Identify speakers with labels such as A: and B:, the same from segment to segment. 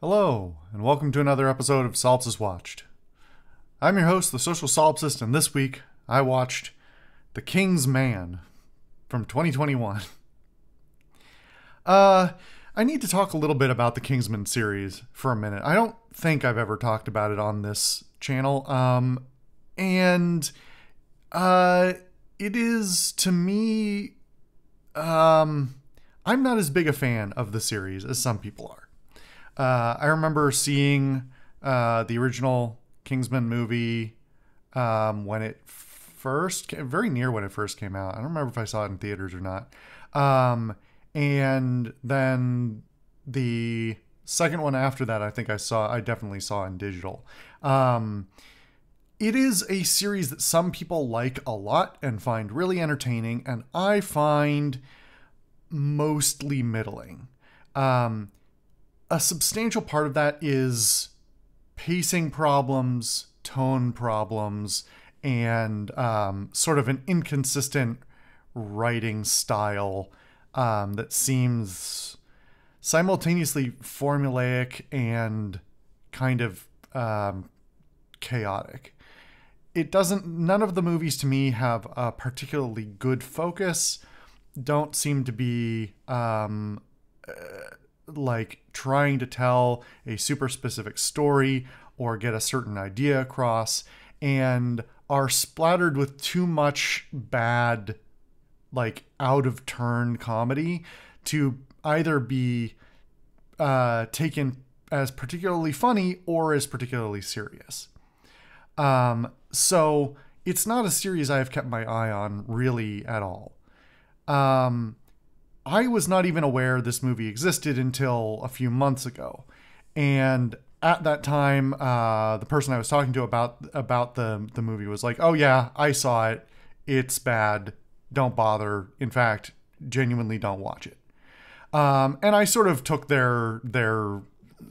A: Hello, and welcome to another episode of Solipsist Watched. I'm your host, the Social Solipsist, and this week I watched The King's Man from 2021. I need to talk a little bit about the Kingsman series for a minute. I don't think I've ever talked about it on this channel, and it is, to me, I'm not as big a fan of the series as some people are. I remember seeing the original Kingsman movie when it first, very near when it first came out. I don't remember if I saw it in theaters or not. And then the second one after that, I definitely saw in digital. It is a series that some people like a lot and find really entertaining, and I find mostly middling. A substantial part of that is pacing problems, tone problems, and sort of an inconsistent writing style that seems simultaneously formulaic and kind of chaotic. None of the movies to me have a particularly good focus, don't seem to be like trying to tell a super specific story or get a certain idea across, and are splattered with too much bad, like out of turn comedy to either be taken as particularly funny or as particularly serious. So it's not a series I have kept my eye on really at all. I was not even aware this movie existed until a few months ago. And at that time, the person I was talking to about the movie was like, "Oh yeah, I saw it. It's bad. Don't bother. In fact, genuinely don't watch it." And I sort of took their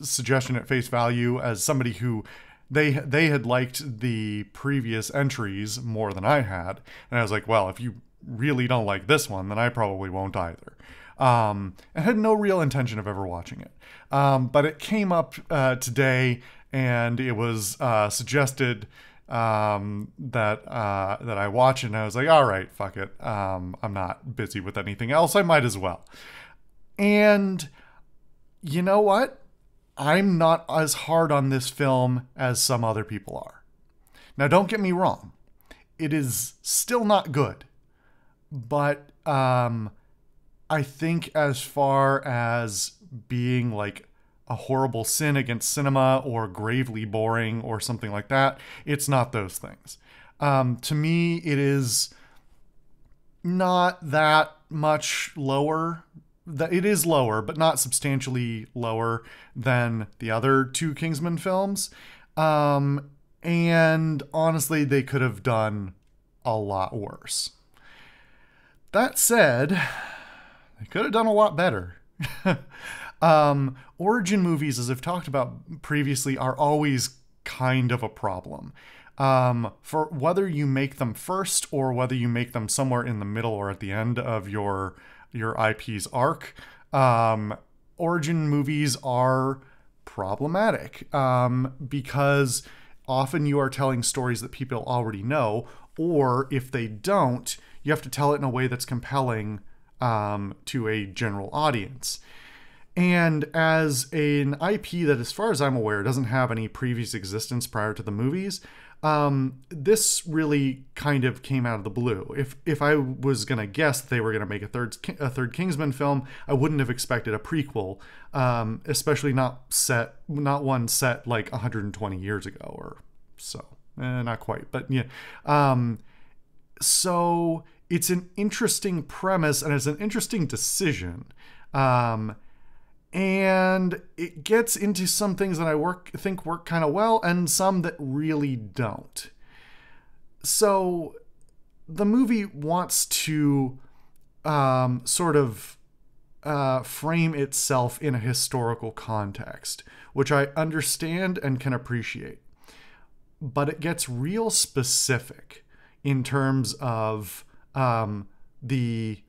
A: suggestion at face value as somebody who they had liked the previous entries more than I had. And I was like, well, if you really don't like this one, then I probably won't either. I had no real intention of ever watching it. But it came up today, and it was suggested that I watch it, and I was like, all right, fuck it. I'm not busy with anything else. I might as well. And you know what? I'm not as hard on this film as some other people are. Now, don't get me wrong. It is still not good. But I think as far as being like a horrible sin against cinema or gravely boring or something like that, it's not those things. To me, it is not that much lower. It is lower, but not substantially lower than the other two Kingsman films. And honestly, they could have done a lot worse. That said, they could have done a lot better. Origin movies, as I've talked about previously, are always kind of a problem. For whether you make them first or whether you make them somewhere in the middle or at the end of your IP's arc, origin movies are problematic because often you are telling stories that people already know, or if they don't, you have to tell it in a way that's compelling to a general audience. And as an IP that, as far as I'm aware, doesn't have any previous existence prior to the movies, this really kind of came out of the blue. If I was gonna guess they were gonna make a third Kingsman film, I wouldn't have expected a prequel, especially not one set like 120 years ago or so. Not quite, but yeah. So it's an interesting premise, and it's an interesting decision. And it gets into some things that I think work kind of well, and some that really don't. So the movie wants to sort of frame itself in a historical context, which I understand and can appreciate. But it gets real specific in terms of the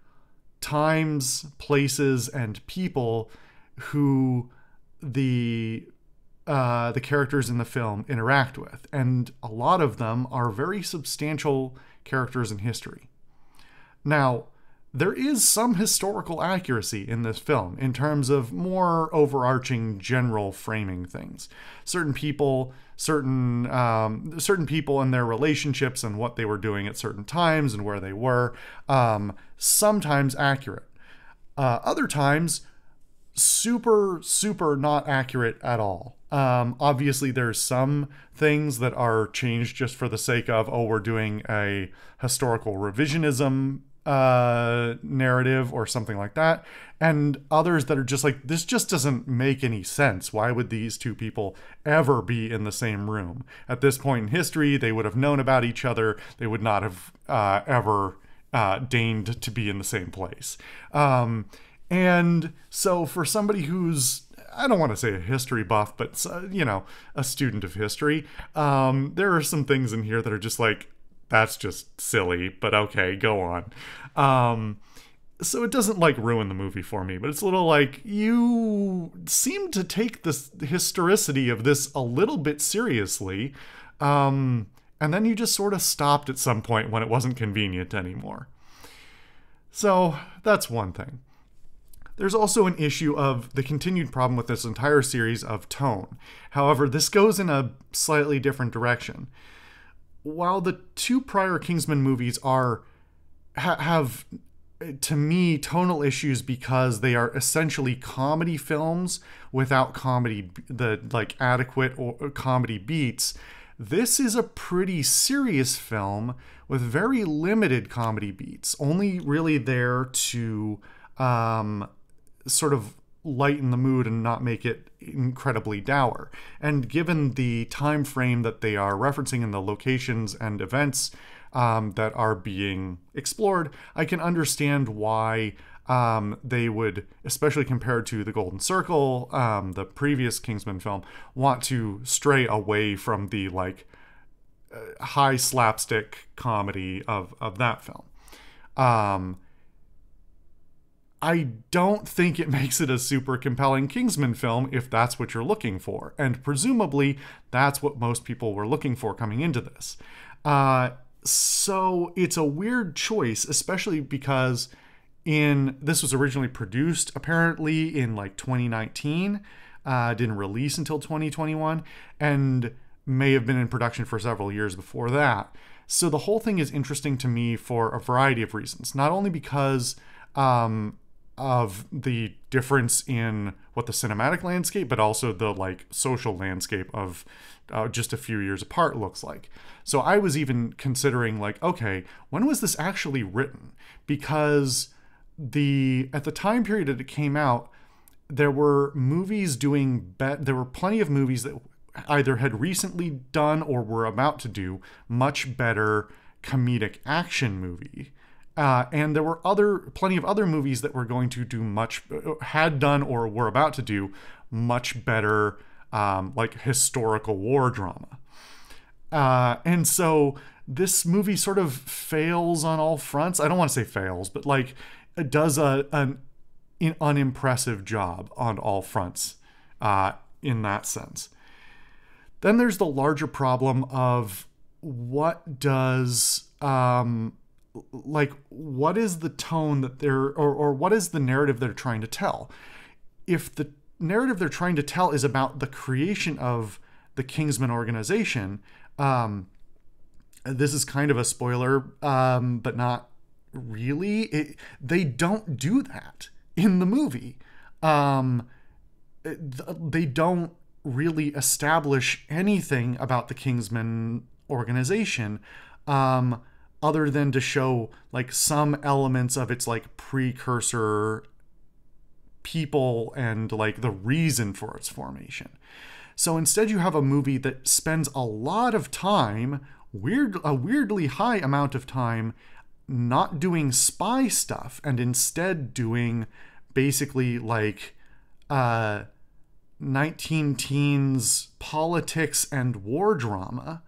A: times, places, and people who the characters in the film interact with, and a lot of them are very substantial characters in history. Now, there is some historical accuracy in this film in terms of more overarching general framing things. Certain people and their relationships and what they were doing at certain times and where they were, sometimes accurate. Other times, super not accurate at all. Obviously, there's some things that are changed just for the sake of, oh, we're doing a historical revisionism narrative or something like that, and others that are just like, this just doesn't make any sense. Why would these two people ever be in the same room? At this point in history, they would have known about each other. They would not have ever deigned to be in the same place. And so for somebody who's, I don't want to say a history buff, but, a student of history, there are some things in here that are just like, that's just silly, but okay, go on. So it doesn't like ruin the movie for me, but it's a little like, you seem to take the historicity of this a little bit seriously, and then you just sort of stopped at some point when it wasn't convenient anymore. So that's one thing. There's also an issue of the continued problem with this entire series of tone. However, this goes in a slightly different direction. While the two prior Kingsman movies have, to me, tonal issues because they are essentially comedy films without adequate or comedy beats, this is a pretty serious film with very limited comedy beats, only really there to sort of lighten the mood and not make it incredibly dour. And given the time frame that they are referencing in the locations and events that are being explored, I can understand why they would, especially compared to The Golden Circle, the previous Kingsman film, want to stray away from the high slapstick comedy of that film. I don't think it makes it a super compelling Kingsman film if that's what you're looking for. And presumably, that's what most people were looking for coming into this. So it's a weird choice, especially because this was originally produced apparently in 2019, didn't release until 2021, and may have been in production for several years before that. So the whole thing is interesting to me for a variety of reasons. Not only because of the difference in what the cinematic landscape, but also the social landscape of just a few years apart looks like. So I was even considering okay, when was this actually written? Because at the time period that it came out, there were movies there were plenty of movies that either had recently done or were about to do much better comedic action movie. And there were plenty of other movies that were going to do had done or were about to do much better, historical war drama. And so this movie sort of fails on all fronts. I don't want to say fails, but it does an unimpressive job on all fronts, in that sense. Then there's the larger problem of what does, what is the tone that or what is the narrative they're trying to tell? If the narrative they're trying to tell is about the creation of the Kingsman organization, this is kind of a spoiler, but not really. They don't do that in the movie. They don't really establish anything about the Kingsman organization, other than to show some elements of its precursor people and the reason for its formation. So instead you have a movie that spends a lot of time, a weirdly high amount of time, not doing spy stuff and instead doing basically 19 teens politics and war drama.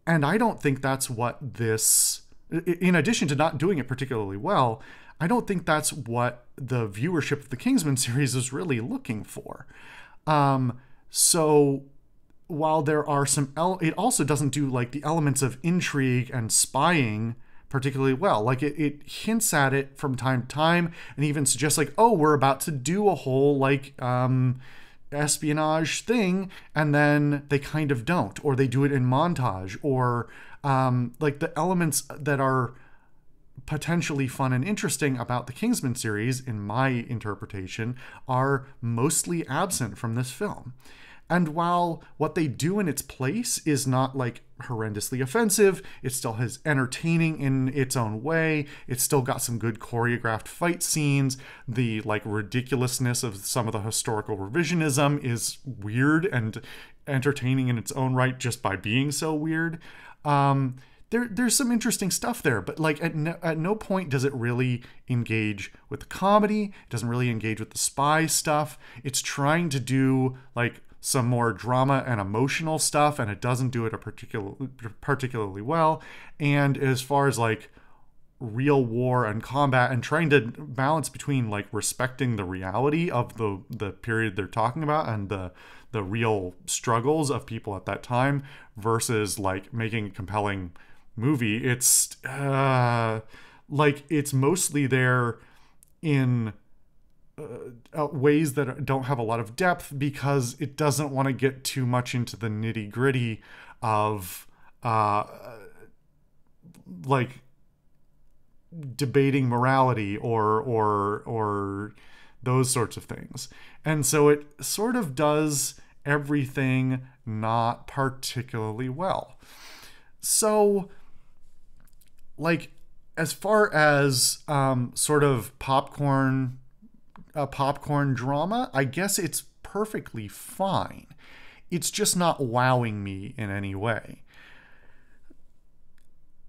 A: And I don't think that's what this, in addition to not doing it particularly well, I don't think that's what the viewership of the Kingsman series is really looking for. So while there are it also doesn't do like the elements of intrigue and spying particularly well. Like it hints at it from time to time and even suggests like, oh, we're about to do a whole like espionage thing, and then they kind of don't, or they do it in montage, or like the elements that are potentially fun and interesting about the Kingsman series, in my interpretation, are mostly absent from this film. And while what they do in its place is not like horrendously offensive, it still has entertaining in its own way. It's still got some good choreographed fight scenes. The like ridiculousness of some of the historical revisionism is weird and entertaining in its own right just by being so weird. There's some interesting stuff there, but like at no point does it really engage with the comedy. It doesn't really engage with the spy stuff. It's trying to do like some more drama and emotional stuff, and it doesn't do it particularly well. And as far as like real war and combat and trying to balance between like respecting the reality of the period they're talking about and the real struggles of people at that time versus like making a compelling movie, it's like it's mostly there in ways that don't have a lot of depth because it doesn't want to get too much into the nitty gritty of like debating morality or those sorts of things. And so it sort of does everything not particularly well. So like as far as sort of popcorn drama, I guess it's perfectly fine. It's just not wowing me in any way.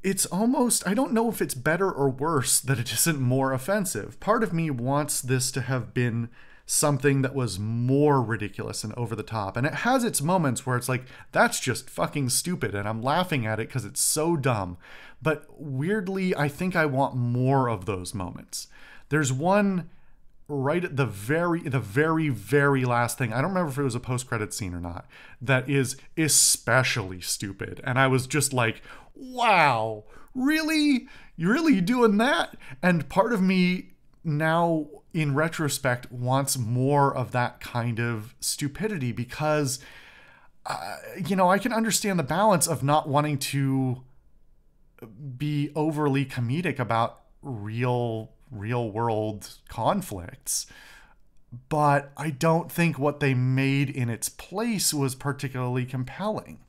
A: It's almost, I don't know if it's better or worse that it isn't more offensive. Part of me wants this to have been something that was more ridiculous and over the top. And it has its moments where it's like, that's just fucking stupid. And I'm laughing at it because it's so dumb. But weirdly, I think I want more of those moments. There's one right at the very last thing. I don't remember if it was a post-credit scene or not. That is especially stupid. And I was just like, wow, really? You're really doing that? And part of me now, in retrospect, wants more of that kind of stupidity because, I can understand the balance of not wanting to be overly comedic about real world conflicts, but I don't think what they made in its place was particularly compelling.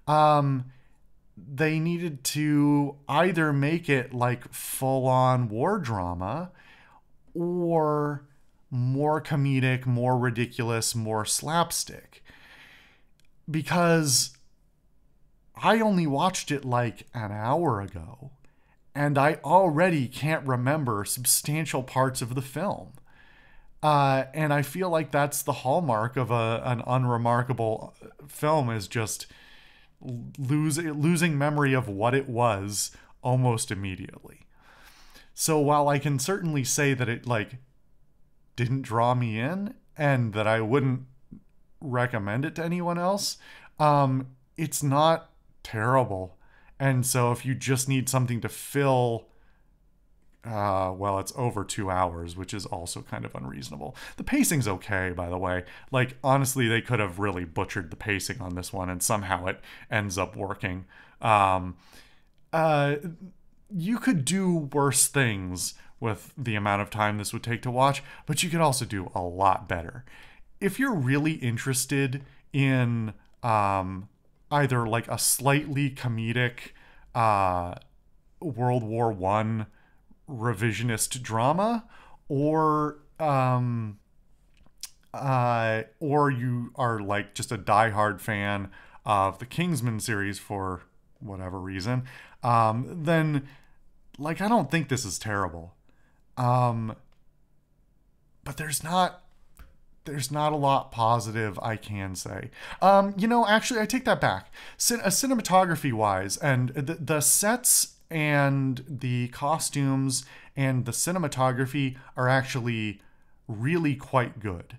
A: They needed to either make it like full-on war drama or more comedic, more ridiculous, more slapstick. Because I only watched it like an hour ago, and I already can't remember substantial parts of the film. And I feel like that's the hallmark of an unremarkable film, is just losing memory of what it was almost immediately. So while I can certainly say that it like didn't draw me in and that I wouldn't recommend it to anyone else, it's not terrible. And so if you just need something to fill, well, it's over 2 hours, which is also kind of unreasonable. The pacing's okay, by the way. Like, honestly, they could have really butchered the pacing on this one, and somehow it ends up working. You could do worse things with the amount of time this would take to watch, but you could also do a lot better. If you're really interested in either like a slightly comedic World War I revisionist drama, or you are like just a diehard fan of the Kingsman series for whatever reason, then like I don't think this is terrible. But there's not a lot positive I can say. Actually, I take that back. Cinematography wise, and the sets and the costumes and the cinematography are actually really quite good.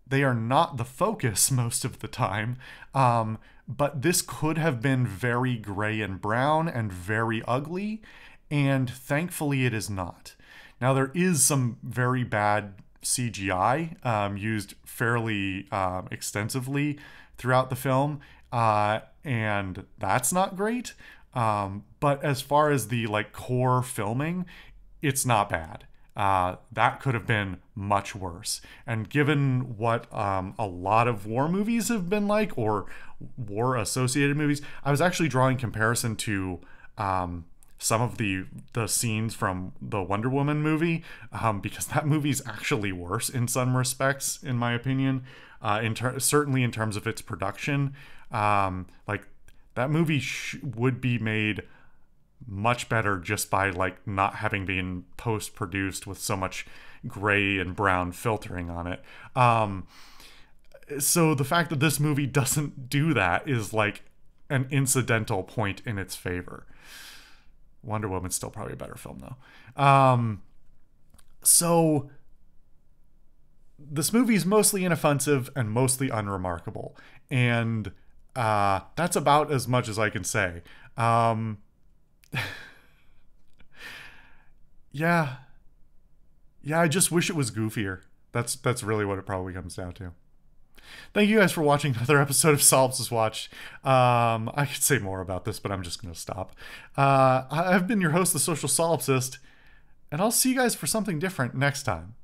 A: They are not the focus most of the time. But this could have been very gray and brown and very ugly, and thankfully it is not. Now, there is some very bad CGI used fairly extensively throughout the film, and that's not great. But as far as the like core filming, it's not bad. That could have been much worse. And given what a lot of war movies have been like, or war associated movies, I was actually drawing comparison to some of the scenes from the Wonder Woman movie, because that movie's actually worse in some respects, in my opinion. Certainly in terms of its production, like that movie would be made much better just by like not having been post produced with so much gray and brown filtering on it. So the fact that this movie doesn't do that is like an incidental point in its favor. Wonder Woman's still probably a better film though. So this movie is mostly inoffensive and mostly unremarkable, and that's about as much as I can say. Yeah, I just wish it was goofier. That's really what it probably comes down to. Thank you guys for watching another episode of Solipsist Watch. I could say more about this, but I'm just going to stop. I've been your host, the Social Solipsist, and I'll see you guys for something different next time.